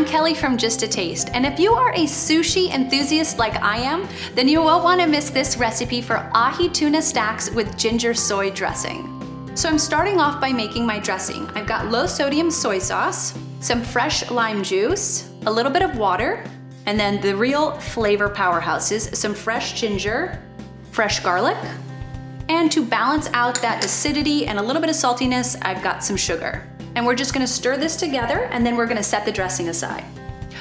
I'm Kelly from Just a Taste, and if you are a sushi enthusiast like I am, then you won't want to miss this recipe for ahi tuna stacks with ginger-soy dressing. So I'm starting off by making my dressing. I've got low sodium soy sauce, some fresh lime juice, a little bit of water, and then the real flavor powerhouses, some fresh ginger, fresh garlic, and to balance out that acidity and a little bit of saltiness, I've got some sugar. And we're just gonna stir this together, and then we're gonna set the dressing aside.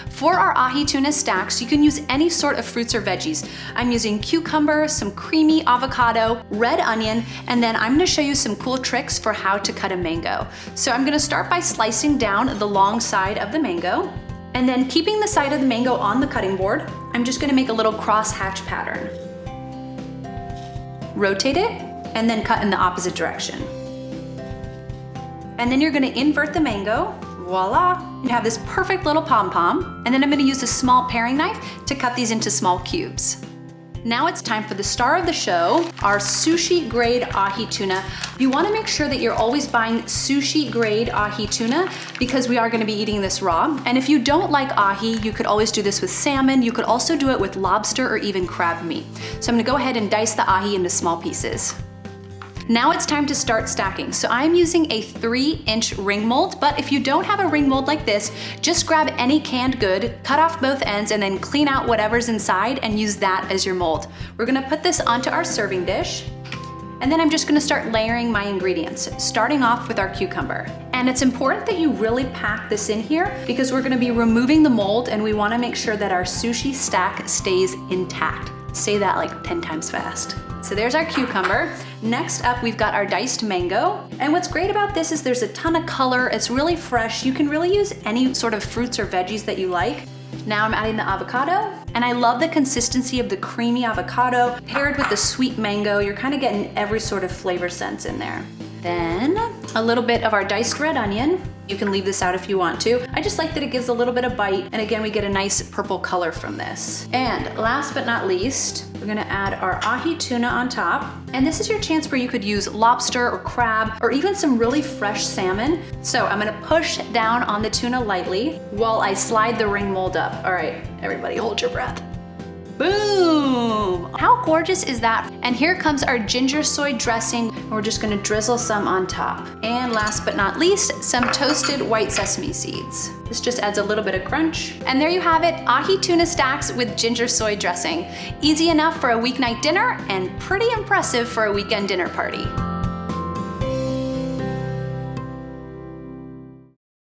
For our ahi tuna stacks, you can use any sort of fruits or veggies. I'm using cucumber, some creamy avocado, red onion, and then I'm gonna show you some cool tricks for how to cut a mango. So I'm gonna start by slicing down the long side of the mango, and then keeping the side of the mango on the cutting board, I'm just gonna make a little cross-hatch pattern. Rotate it, and then cut in the opposite direction. And then you're gonna invert the mango, voila. You have this perfect little pom-pom, and then I'm gonna use a small paring knife to cut these into small cubes. Now it's time for the star of the show, our sushi grade ahi tuna. You wanna make sure that you're always buying sushi grade ahi tuna because we are gonna be eating this raw. And if you don't like ahi, you could always do this with salmon. You could also do it with lobster or even crab meat. So I'm gonna go ahead and dice the ahi into small pieces. Now it's time to start stacking. So I'm using a 3-inch ring mold, but if you don't have a ring mold like this, just grab any canned good, cut off both ends, and then clean out whatever's inside and use that as your mold. We're gonna put this onto our serving dish, and then I'm just gonna start layering my ingredients, starting off with our cucumber. And it's important that you really pack this in here because we're gonna be removing the mold, and we wanna make sure that our sushi stack stays intact. Say that like 10 times fast. So there's our cucumber. Next up, we've got our diced mango. And what's great about this is there's a ton of color. It's really fresh. You can really use any sort of fruits or veggies that you like. Now I'm adding the avocado, and I love the consistency of the creamy avocado paired with the sweet mango. You're kind of getting every sort of flavor sense in there. Then a little bit of our diced red onion. You can leave this out if you want to. I just like that it gives a little bit of bite, and again, we get a nice purple color from this. And last but not least, we're gonna add our ahi tuna on top. And this is your chance where you could use lobster or crab or even some really fresh salmon. So I'm gonna push down on the tuna lightly while I slide the ring mold up. All right, everybody hold your breath. Boom! How gorgeous is that? And here comes our ginger-soy dressing. We're just gonna drizzle some on top. And last but not least, some toasted white sesame seeds. This just adds a little bit of crunch. And there you have it, ahi tuna stacks with ginger-soy dressing. Easy enough for a weeknight dinner and pretty impressive for a weekend dinner party.